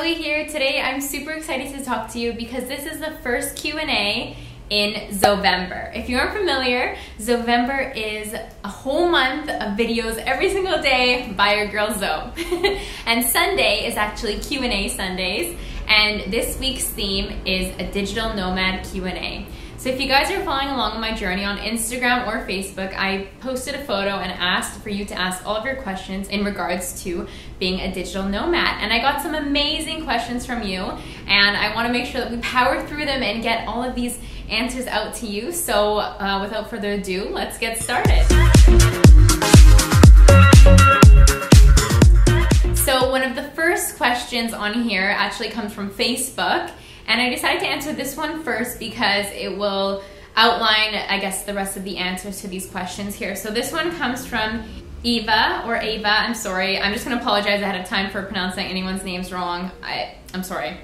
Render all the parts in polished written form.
Chloe here. Today I'm super excited to talk to you because this is the first Q&A in ZOVEMBER. If you aren't familiar, ZOVEMBER is a whole month of videos every single day by your girl Zo. And Sunday is actually Q&A Sundays, and this week's theme is a digital nomad Q&A. So if you guys are following along on my journey on Instagram or Facebook, I posted a photo and asked for you to ask all of your questions in regards to being a digital nomad. And I got some amazing questions from you, and I want to make sure that we power through them and get all of these answers out to you. So without further ado, let's get started. So one of the first questions on here actually comes from Facebook. And I decided to answer this one first because it will outline, I guess, the rest of the answers to these questions here. So this one comes from Eva, or Ava, I'm sorry. I'm just gonna apologize ahead of time for pronouncing anyone's names wrong. I'm sorry.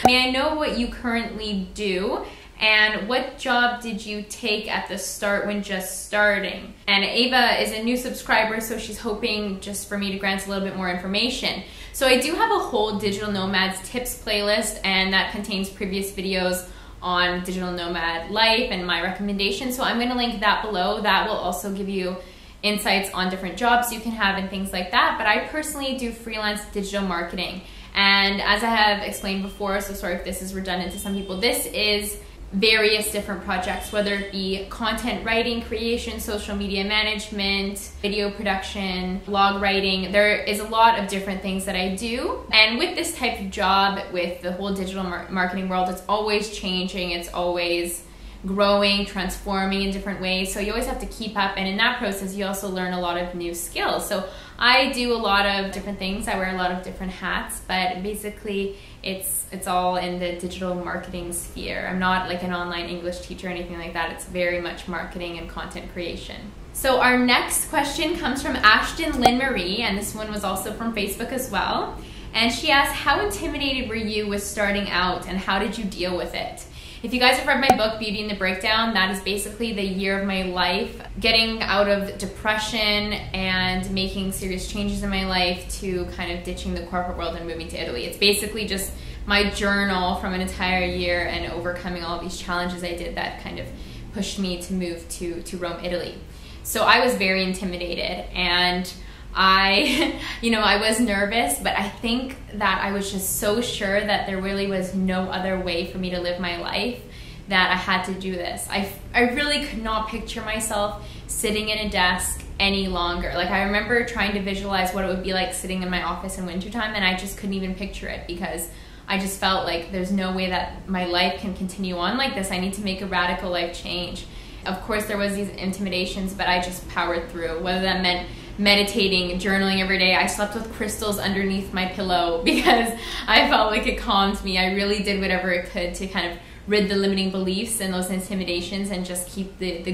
May I know what you currently do? And what job did you take at the start when just starting? And Ava is a new subscriber, so she's hoping just for me to grant a little bit more information. So I do have a whole Digital Nomads tips playlist, and that contains previous videos on digital nomad life and my recommendations. So I'm gonna link that below. That will also give you insights on different jobs you can have and things like that. But I personally do freelance digital marketing. And as I have explained before, so sorry if this is redundant to some people, this is various different projects, whether it be content writing, creation, social media management, video production, blog writing. There is a lot of different things that I do. And with this type of job, with the whole digital marketing world, it's always changing, it's always growing, transforming in different ways. So you always have to keep up. And in that process, you also learn a lot of new skills. So I do a lot of different things. I wear a lot of different hats, but basically it's all in the digital marketing sphere. I'm not like an online English teacher or anything like that. It's very much marketing and content creation. So our next question comes from Ashton Lynn Marie, and this one was also from Facebook as well. And she asked, how intimidated were you with starting out and how did you deal with it? If you guys have read my book, Beauty and the Breakdown, that is basically the year of my life, getting out of depression and making serious changes in my life to kind of ditching the corporate world and moving to Italy. It's basically just my journal from an entire year and overcoming all of these challenges I did that kind of pushed me to move to Rome, Italy. So I was very intimidated, and I was nervous, but I think that I was just so sure that there really was no other way for me to live my life that I had to do this. I really could not picture myself sitting in a desk any longer. Like, I remember trying to visualize what it would be like sitting in my office in wintertime, and I just couldn't even picture it because I just felt like there's no way that my life can continue on like this. I need to make a radical life change. Of course, there was these intimidations, but I just powered through, whether that meant meditating, journaling every day. I slept with crystals underneath my pillow because I felt like it calmed me. I really did whatever it could to kind of rid the limiting beliefs and those intimidations and just keep the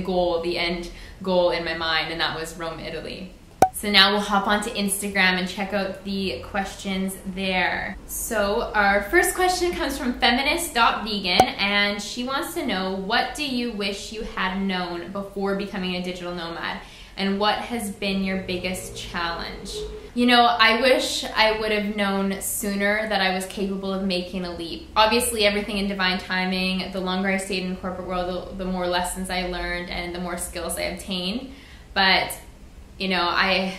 end goal in my mind, and that was Rome, Italy. So now we'll hop onto Instagram and check out the questions there. So our first question comes from feminist.vegan, and she wants to know, what do you wish you had known before becoming a digital nomad? And what has been your biggest challenge? You know, I wish I would have known sooner that I was capable of making a leap. Obviously, everything in divine timing. The longer I stayed in the corporate world, the more lessons I learned and the more skills I obtained. But, you know, I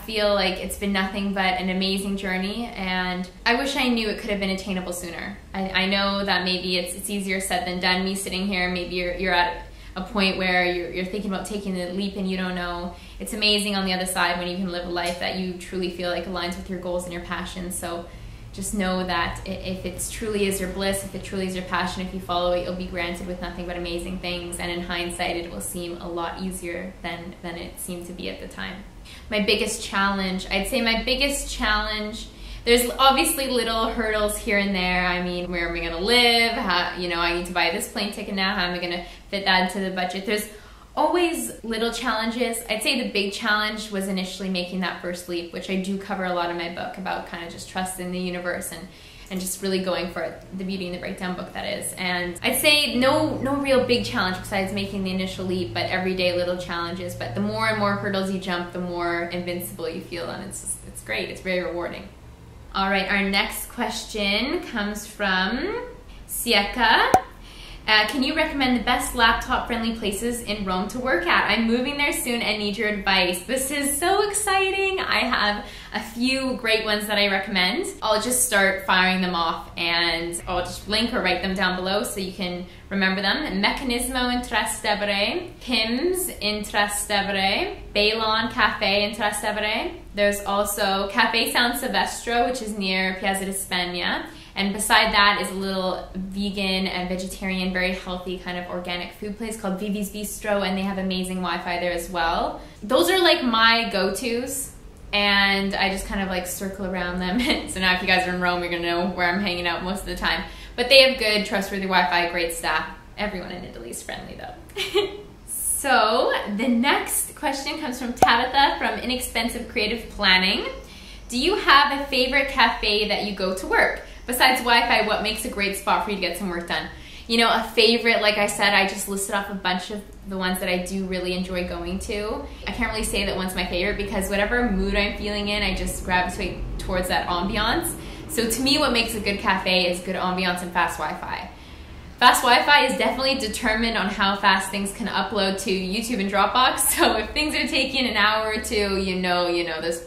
feel like it's been nothing but an amazing journey, and I wish I knew it could have been attainable sooner. I know that maybe it's easier said than done. Me sitting here, maybe you're at a point where you're thinking about taking the leap and you don't know. It's amazing on the other side when you can live a life that you truly feel like aligns with your goals and your passions. So just know that if it truly is your bliss, if it truly is your passion, if you follow it, you'll be granted with nothing but amazing things. And in hindsight, it will seem a lot easier than it seemed to be at the time. My biggest challenge, I'd say my biggest challenge, there's obviously little hurdles here and there. I mean, where am I gonna live? How, I need to buy this plane ticket now. How am I gonna fit that into the budget? There's always little challenges. I'd say the big challenge was initially making that first leap, which I do cover a lot in my book about kind of just trusting the universe and just really going for it, the Beauty and the Breakdown book, that is. And I'd say no real big challenge besides making the initial leap, but everyday little challenges. But the more and more hurdles you jump, the more invincible you feel, and it's great. It's very rewarding. All right, our next question comes from Sieka. Can you recommend the best laptop-friendly places in Rome to work at? I'm moving there soon and need your advice. This is so exciting. I have a few great ones that I recommend. I'll just start firing them off and I'll just link or write them down below so you can remember them. Meccanismo in Trastevere, Pim's in Trastevere, Bailon Cafe in Trastevere. There's also Cafe San Silvestro, which is near Piazza di Spagna. And beside that is a little vegan and vegetarian, very healthy kind of organic food place called Vivi's Bistro, and they have amazing Wi-Fi there as well. Those are like my go-tos, and I just kind of like circle around them. So now if you guys are in Rome, you're gonna know where I'm hanging out most of the time. But they have good, trustworthy Wi-Fi, great staff. Everyone in Italy is friendly though. So the next question comes from Tabitha from Inexpensive Creative Planning. Do you have a favorite cafe that you go to work? Besides Wi-Fi, what makes a great spot for you to get some work done? You know, a favorite, like I said, I just listed off a bunch of the ones that I do really enjoy going to. I can't really say that one's my favorite because whatever mood I'm feeling in, I just gravitate towards that ambiance. So to me, what makes a good cafe is good ambiance and fast Wi-Fi. Fast Wi-Fi is definitely determined on how fast things can upload to YouTube and Dropbox. So if things are taking an hour or two, you know,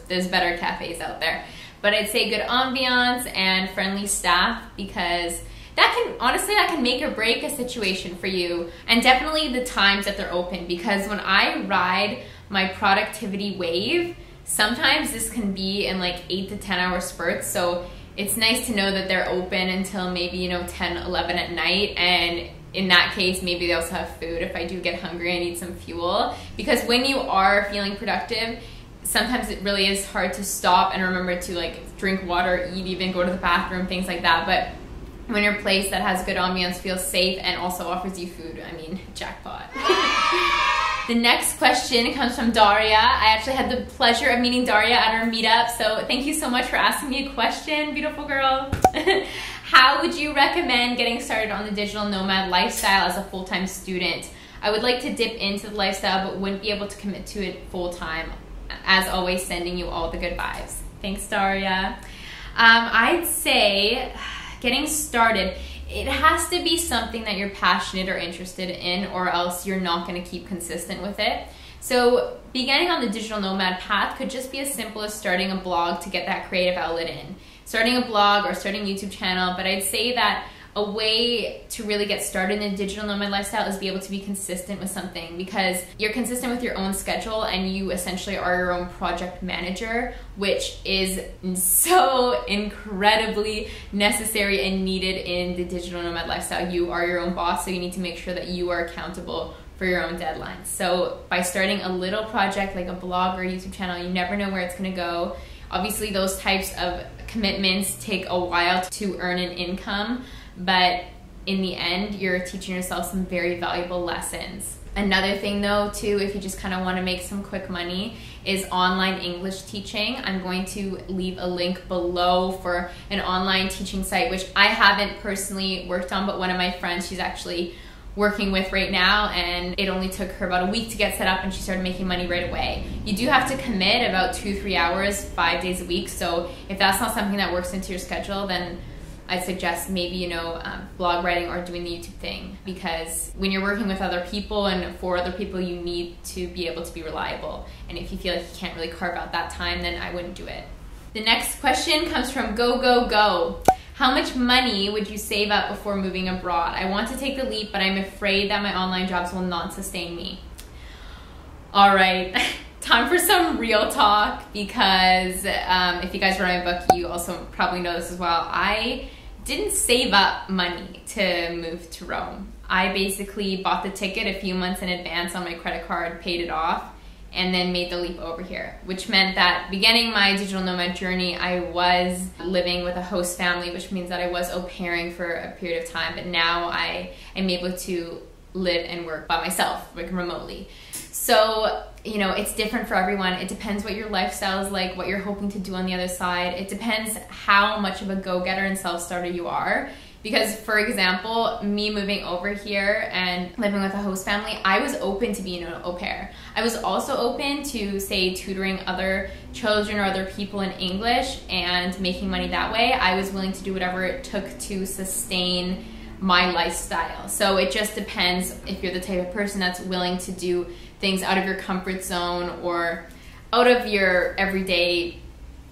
there's better cafes out there. But I'd say good ambiance and friendly staff because that can make or break a situation for you. And definitely the times that they're open, because when I ride my productivity wave, sometimes this can be in like 8 to 10 hour spurts. So it's nice to know that they're open until maybe, 10, 11 at night. And in that case, maybe they also have food if I do get hungry, I need some fuel. Because when you are feeling productive, sometimes it really is hard to stop and remember to like drink water, eat, even go to the bathroom, things like that. But when your place that has good ambiance, feels safe, and also offers you food, I mean, jackpot. The next question comes from Daria. I actually had the pleasure of meeting Daria at our meetup, so thank you so much for asking me a question, beautiful girl. How would you recommend getting started on the digital nomad lifestyle as a full-time student? I would like to dip into the lifestyle, but wouldn't be able to commit to it full-time. As always, sending you all the good vibes. Thanks, Daria. I'd say getting started, it has to be something that you're passionate or interested in, or else you're not going to keep consistent with it. So beginning on the digital nomad path could just be as simple as starting a blog to get that creative outlet in. Starting a blog or starting a YouTube channel, but I'd say that a way to really get started in a digital nomad lifestyle is be able to be consistent with something, because you're consistent with your own schedule and you essentially are your own project manager, which is so incredibly necessary and needed in the digital nomad lifestyle. You are your own boss, so you need to make sure that you are accountable for your own deadlines. So by starting a little project like a blog or a YouTube channel, you never know where it's going to go. Obviously, those types of commitments take a while to earn an income, but in the end, you're teaching yourself some very valuable lessons. Another thing though, too, if you just kind of want to make some quick money, is online English teaching. I'm going to leave a link below for an online teaching site, which I haven't personally worked on, but one of my friends, she's actually working with right now, and it only took her about a week to get set up and she started making money right away. You do have to commit about 2-3 hours, 5 days a week. So if that's not something that works into your schedule, then I'd suggest maybe, blog writing or doing the YouTube thing, because when you're working with other people and for other people, you need to be able to be reliable. And if you feel like you can't really carve out that time, then I wouldn't do it. The next question comes from Go Go Go. How much money would you save up before moving abroad? I want to take the leap, but I'm afraid that my online jobs will not sustain me. All right. Time for some real talk, because if you guys read my book, you also probably know this as well. I didn't save up money to move to Rome. I basically bought the ticket a few months in advance on my credit card, paid it off, and then made the leap over here, which meant that beginning my digital nomad journey, I was living with a host family, which means that I was au pairing for a period of time, but now I am able to live and work by myself, like remotely. So, it's different for everyone. It depends what your lifestyle is like, what you're hoping to do on the other side. It depends how much of a go-getter and self-starter you are. Because, for example, me moving over here and living with a host family, I was open to being an au pair. I was also open to, say, tutoring other children or other people in English and making money that way. I was willing to do whatever it took to sustain my lifestyle. So it just depends if you're the type of person that's willing to do things out of your comfort zone or out of your everyday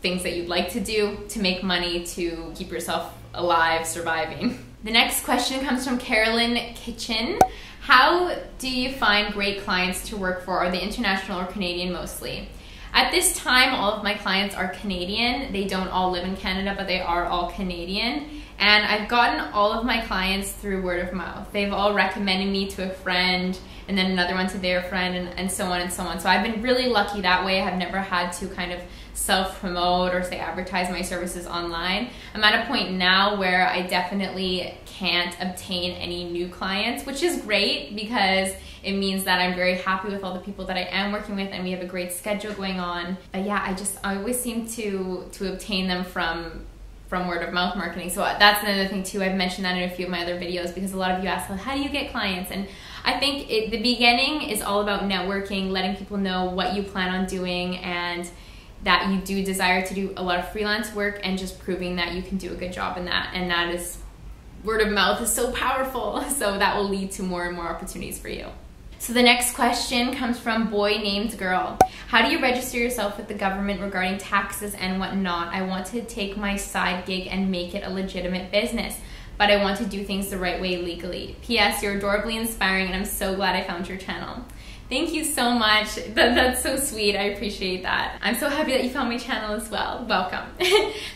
things that you'd like to do to make money to keep yourself alive, surviving. The next question comes from Carolyn Kitchen. How do you find great clients to work for? Are they international or Canadian mostly? At this time, all of my clients are Canadian. They don't all live in Canada, but they are all Canadian. And I've gotten all of my clients through word of mouth. They've all recommended me to a friend and then another one to their friend and so on and so on. So I've been really lucky that way. I've never had to kind of self-promote or say advertise my services online. I'm at a point now where I definitely can't obtain any new clients, which is great because it means that I'm very happy with all the people that I am working with and we have a great schedule going on. But yeah, I always seem to obtain them from word of mouth marketing. So that's another thing too. I've mentioned that in a few of my other videos because a lot of you ask, well, how do you get clients? And I think the beginning is all about networking, letting people know what you plan on doing and that you do desire to do a lot of freelance work and just proving that you can do a good job in that. And that is, word of mouth is so powerful. So that will lead to more and more opportunities for you. So the next question comes from Boy Named Girl. How do you register yourself with the government regarding taxes and whatnot? I want to take my side gig and make it a legitimate business, but I want to do things the right way legally. P.S. You're adorably inspiring and I'm so glad I found your channel. Thank you so much. That's so sweet. I appreciate that. I'm so happy that you found my channel as well. Welcome.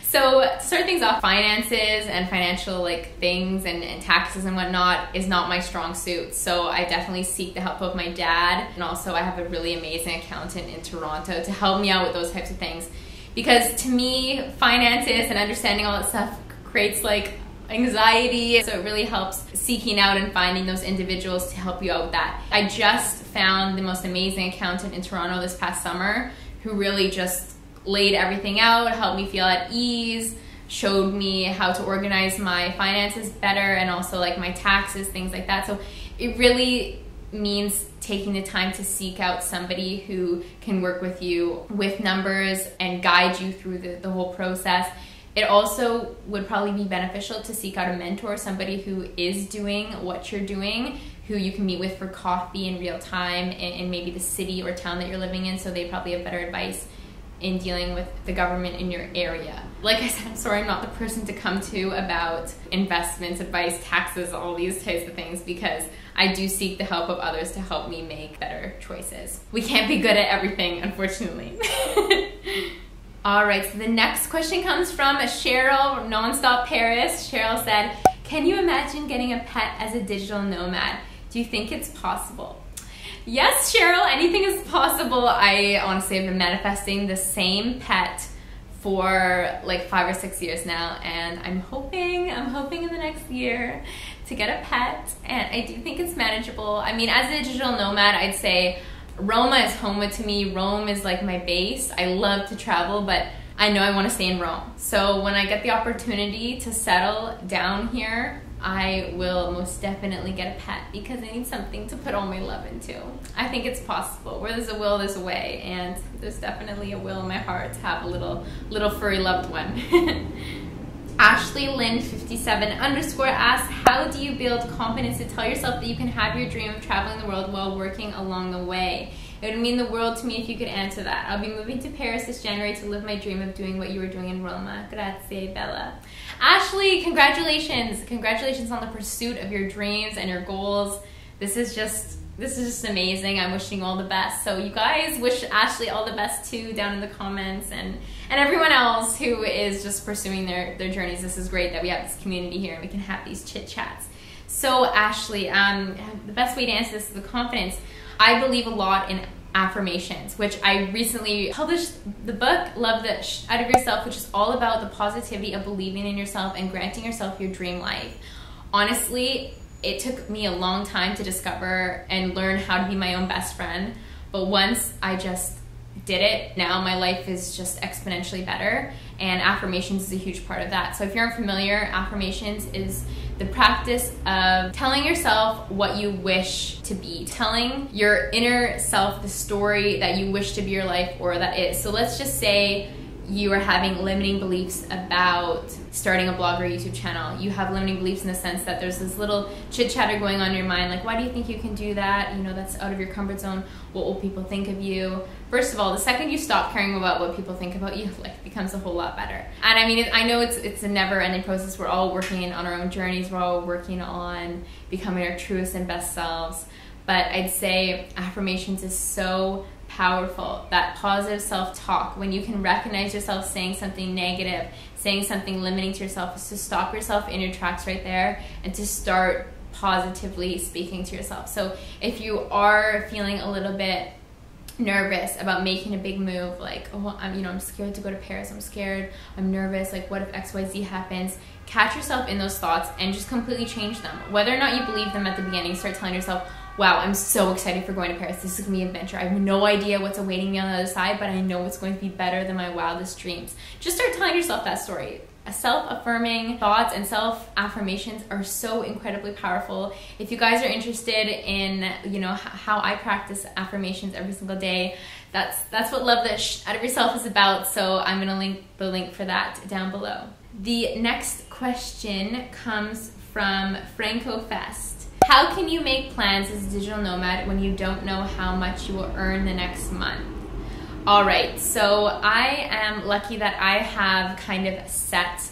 So to start things off, finances and financial things and taxes and whatnot is not my strong suit. So I definitely seek the help of my dad. And also I have a really amazing accountant in Toronto to help me out with those types of things. Because to me, finances and understanding all that stuff creates anxiety. So it really helps seeking out and finding those individuals to help you out with that. I just found the most amazing accountant in Toronto this past summer who really just laid everything out, helped me feel at ease, showed me how to organize my finances better and also my taxes, things like that. So it really means taking the time to seek out somebody who can work with you with numbers and guide you through the whole process. It also would probably be beneficial to seek out a mentor, somebody who is doing what you're doing, who you can meet with for coffee in real time in maybe the city or town that you're living in, so they probably have better advice in dealing with the government in your area. Like I said, I'm sorry I'm not the person to come to about investments, advice, taxes, all these types of things, because I do seek the help of others to help me make better choices. We can't be good at everything, unfortunately. All right, so the next question comes from Cheryl, Nonstop Paris. Cheryl said, can you imagine getting a pet as a digital nomad? Do you think it's possible? Yes, Cheryl, anything is possible. I honestly have been manifesting the same pet for 5 or 6 years now, and I'm hoping in the next year to get a pet, and I do think it's manageable. I mean, as a digital nomad, I'd say Roma is home to me. Rome is my base. I love to travel, but I know I want to stay in Rome. So when I get the opportunity to settle down here, I will most definitely get a pet because I need something to put all my love into. I think it's possible. Where there's a will, there's a way, and there's definitely a will in my heart to have a little furry loved one. Ashley Lynn 57 _ asks, how do you build confidence to tell yourself that you can have your dream of traveling the world while working along the way? It would mean the world to me if you could answer that. I'll be moving to Paris this January to live my dream of doing what you were doing in Roma. Grazie, Bella. Ashley, congratulations. Congratulations on the pursuit of your dreams and your goals. This is just amazing. I'm wishing you all the best. So you guys wish Ashley all the best too down in the comments, and everyone else who is just pursuing their journeys. This is great that we have this community here and we can have these chit chats. So Ashley, the best way to answer this is the confidence. I believe a lot in affirmations, which I recently published the book, Love the Out of Yourself, which is all about the positivity of believing in yourself and granting yourself your dream life. Honestly, it took me a long time to discover and learn how to be my own best friend, but once I just did it, now my life is just exponentially better, and affirmations is a huge part of that. So if you're unfamiliar, affirmations is the practice of telling yourself what you wish to be, telling your inner self the story that you wish to be your life or that is. So let's just say you are having limiting beliefs about starting a blog or YouTube channel. You have limiting beliefs in the sense that there's this little chit-chatter going on in your mind, like, why do you think you can do that? You know, that's out of your comfort zone. What will people think of you? First of all, the second you stop caring about what people think about you, life becomes a whole lot better. And I mean, I know it's a never-ending process. We're all working on our own journeys. We're all working on becoming our truest and best selves. But I'd say affirmations is so powerful. That positive self-talk, when you can recognize yourself saying something negative, saying something limiting to yourself, is to stop yourself in your tracks right there and to start positively speaking to yourself. So if you are feeling a little bit nervous about making a big move, like, oh, I'm scared to go to Paris, I'm scared, I'm nervous, like, what if XYZ happens? Catch yourself in those thoughts and just completely change them. Whether or not you believe them at the beginning, start telling yourself, wow, I'm so excited for going to Paris. This is going to be an adventure. I have no idea what's awaiting me on the other side, but I know it's going to be better than my wildest dreams. Just start telling yourself that story. Self-affirming thoughts and self-affirmations are so incredibly powerful. If you guys are interested in, how I practice affirmations every single day, that's what Love the Out of Yourself is about. So I'm going to link the link for that down below. The next question comes from Franco Fest. How can you make plans as a digital nomad when you don't know how much you will earn the next month? All right, so I am lucky that I have kind of a set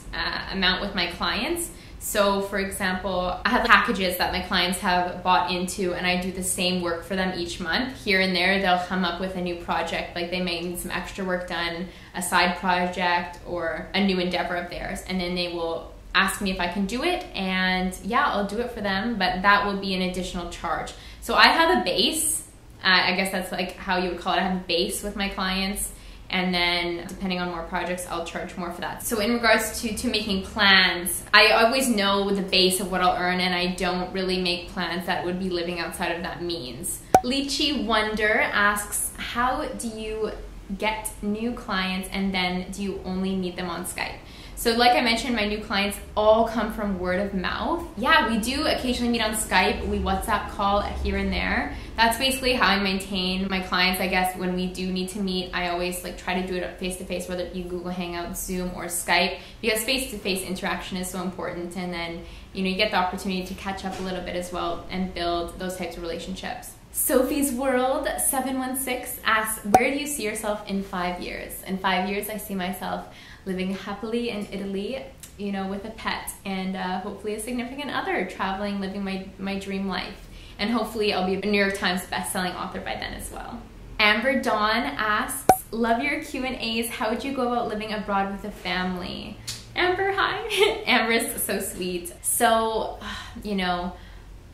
amount with my clients. So for example, I have packages that my clients have bought into and I do the same work for them each month. Here and there, they'll come up with a new project, like they may need some extra work done, a side project or a new endeavor of theirs, and then they will ask me if I can do it, and yeah, I'll do it for them, but that will be an additional charge. So I have a base, I guess that's like how you would call it. I have a base with my clients, and then depending on more projects, I'll charge more for that. So in regards to making plans, I always know the base of what I'll earn, and I don't really make plans that would be living outside of that means. Lychee Wonder asks, how do you get new clients and then do you only meet them on Skype? So like I mentioned, my new clients all come from word of mouth. Yeah, we do occasionally meet on Skype. We WhatsApp call here and there. That's basically how I maintain my clients. I guess when we do need to meet, I always try to do it face-to-face, whether it be Google Hangout, Zoom, or Skype, because face-to-face interaction is so important. And then, you get the opportunity to catch up a little bit as well and build those types of relationships. Sophie's World 716 asks, where do you see yourself in 5 years? In 5 years, I see myself living happily in Italy, with a pet and hopefully a significant other, traveling, living my dream life. And hopefully I'll be a New York Times bestselling author by then as well. Amber Dawn asks, love your Q&As. How would you go about living abroad with a family? Amber, hi. Amber is so sweet. So,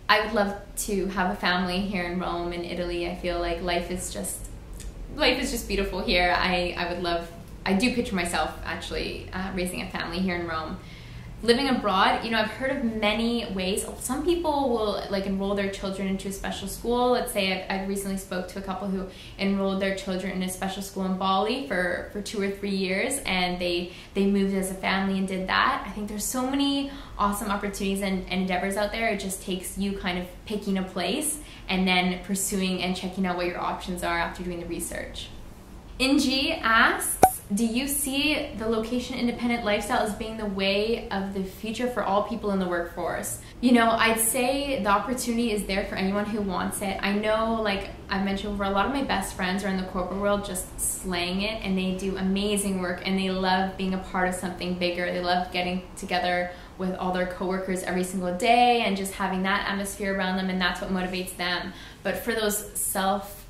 I would love to have a family here in Rome, in Italy. I feel like life is just beautiful here. I do picture myself actually raising a family here in Rome. Living abroad, I've heard of many ways. Some people will enroll their children into a special school. Let's say I recently spoke to a couple who enrolled their children in a special school in Bali for 2 or 3 years, and they moved as a family and did that. I think there's so many awesome opportunities and endeavors out there. It just takes you kind of picking a place and then pursuing and checking out what your options are after doing the research. Inji asks, do you see the location-independent lifestyle as being the way of the future for all people in the workforce? I'd say the opportunity is there for anyone who wants it. I know, like I mentioned before, a lot of my best friends are in the corporate world just slaying it, and they do amazing work, and they love being a part of something bigger. They love getting together with all their coworkers every single day and just having that atmosphere around them, and that's what motivates them. But for those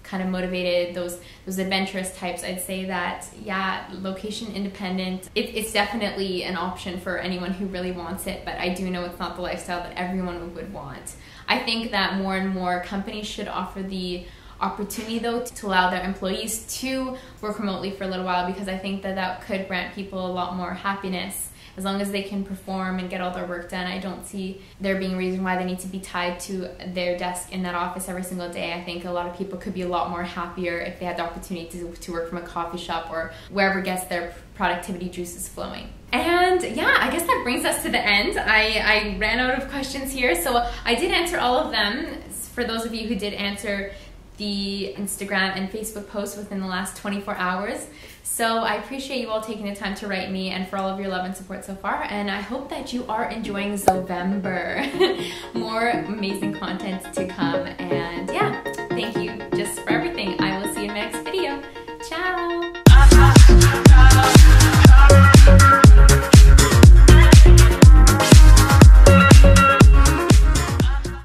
kind of motivated, those adventurous types, I'd say that, yeah, location independent, it's definitely an option for anyone who really wants it, but I do know it's not the lifestyle that everyone would want. I think that more and more companies should offer the opportunity, though, to allow their employees to work remotely for a little while, because I think that could grant people a lot more happiness as long as they can perform and get all their work done, I don't see there being a reason why they need to be tied to their desk in that office every single day. I think a lot of people could be a lot more happier if they had the opportunity to work from a coffee shop or wherever gets their productivity juices flowing. And yeah, I guess that brings us to the end. I ran out of questions here, so I did answer all of them. For those of you who did answer the Instagram and Facebook posts within the last 24 hours. So I appreciate you all taking the time to write me and for all of your love and support so far. And I hope that you are enjoying ZOVEMBER. More amazing content to come. And yeah,